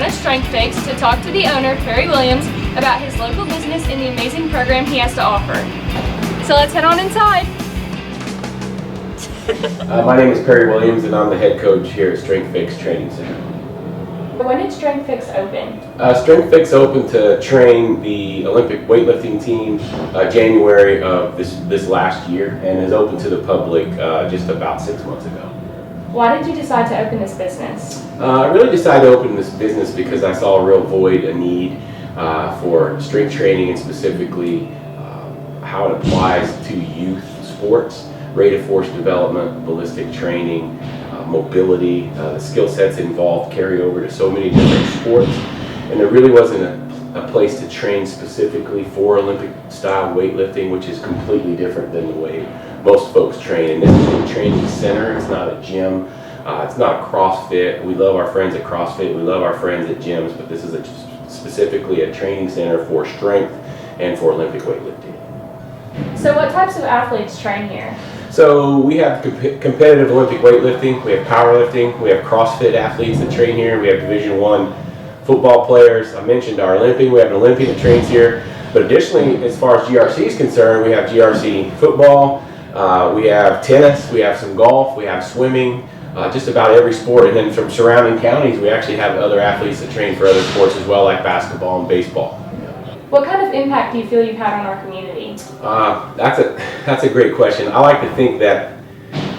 down at StrengthFix to talk to the owner, Perry Williams, about his local business and the amazing program he has to offer. So let's head on inside. My name is Perry Williams and I'm the head coach here at StrengthFix Training Center. When did StrengthFix open? StrengthFix opened to train the Olympic weightlifting team January of this last year, and is open to the public just about 6 months ago. Why did you decide to open this business? I really decided to open this business because I saw a real void, a need for strength training, and specifically how it applies to youth sports, rate of force development, ballistic training, mobility, the skill sets involved carry over to so many different sports, and there really wasn't a place to train specifically for Olympic style weightlifting, which is completely different than the way most folks train. And this is a training center, it's not a gym, it's not CrossFit. We love our friends at CrossFit, we love our friends at gyms, but this is specifically a training center for strength and for Olympic weightlifting. So what types of athletes train here? So we have competitive Olympic weightlifting, we have powerlifting, we have CrossFit athletes that train here, we have Division I football players. I mentioned our Olympian, we have an Olympian that trains here. But additionally, as far as GRC is concerned, we have GRC football, we have tennis, we have some golf, we have swimming, just about every sport. And then from surrounding counties, we actually have other athletes that train for other sports as well, like basketball and baseball. What kind of impact do you feel you've had on our community? That's a great question. I like to think that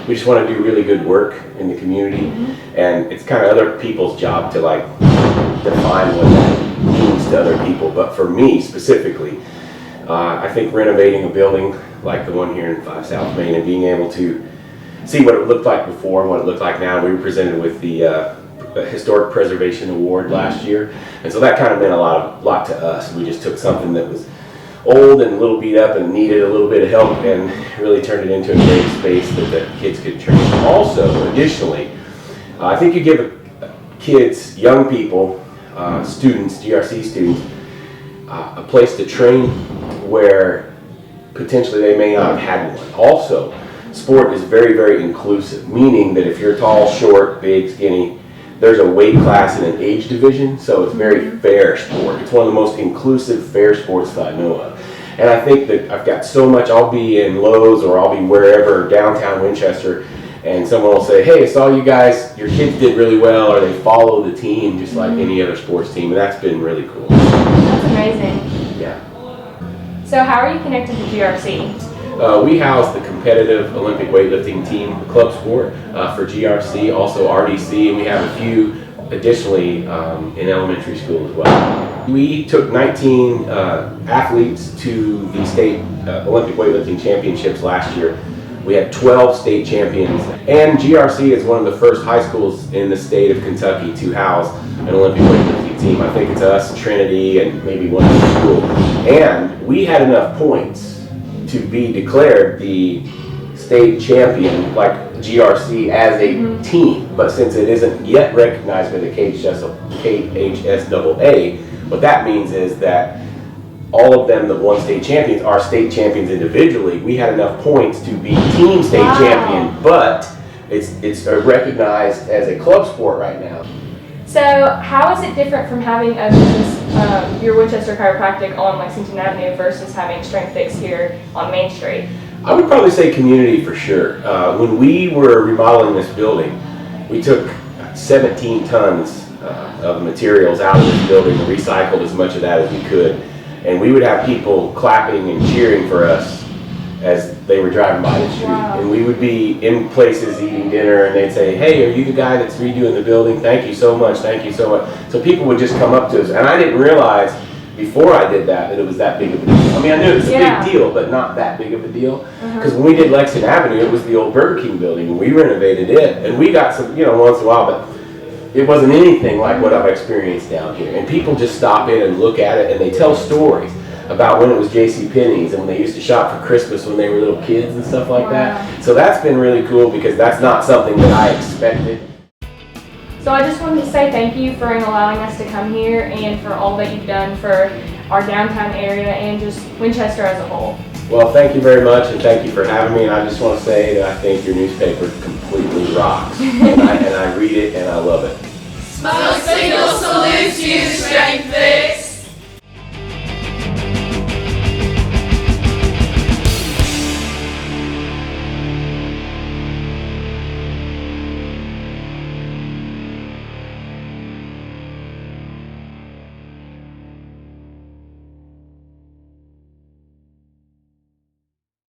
we just want to do really good work in the community, and it's kind of other people's job to like define what that means to other people. But for me specifically, I think renovating a building like the one here in 5 South Main and being able to see what it looked like before and what it looked like now. We were presented with the Historic Preservation Award last year, and so that kind of meant a lot to us. We just took something that was old and a little beat up and needed a little bit of help and really turned it into a great space that the kids could train. Also, additionally, I think you give kids, young people, students, GRC students, a place to train where potentially they may not have had one. Also, sport is very, very inclusive, meaning that if you're tall, short, big, skinny, there's a weight class and an age division, so it's very fair sport. It's one of the most inclusive, fair sports that I know of. And I think that I've got so much, I'll be in Lowe's or I'll be wherever, downtown Winchester, and someone will say, hey, I saw you guys, your kids did really well, or they follow the team just like any other sports team, and that's been really cool. That's amazing. Yeah. So how are you connected to GRC? We house the competitive Olympic weightlifting team club sport for GRC, also RDC, and we have a few additionally in elementary school as well. We took 19 athletes to the state Olympic weightlifting championships last year. We had 12 state champions, and GRC is one of the first high schools in the state of Kentucky to house an Olympic weightlifting team. I think it's us, Trinity, and maybe one other school. And we had enough points to be declared the state champion, like GRC, as a team. But since it isn't yet recognized by the KHSAA, what that means is that all of them, the one state champions, are state champions individually. We had enough points to be team state champion, but it's recognized as a club sport right now. So how is it different from having a business, your Winchester Chiropractic on Lexington Avenue versus having StrengthFix here on Main Street? I would probably say community for sure. When we were remodeling this building, we took 17 tons of materials out of this building and recycled as much of that as we could. And we would have people clapping and cheering for us as they were driving by the street. Wow. And we would be in places eating dinner and they'd say, hey, are you the guy that's redoing the building? Thank you so much, thank you so much. So people would just come up to us. And I didn't realize before I did that it was that big of a deal. I mean, I knew it was a big deal, but not that big of a deal. Because when we did Lexington Avenue, it was the old Burger King building, and we renovated it. And we got some, once in a while, but it wasn't anything like what I've experienced down here. And people just stop in and look at it, and they tell stories about when it was JCPenney's and when they used to shop for Christmas when they were little kids and stuff like that. So that's been really cool because that's not something that I expected. So I just wanted to say thank you for allowing us to come here and for all that you've done for our downtown area and just Winchester as a whole. Well, thank you very much, and thank you for having me. And I just want to say that I think your newspaper completely rocks. and I read it and I love it. Smoke signal salutes you, StrengthFix.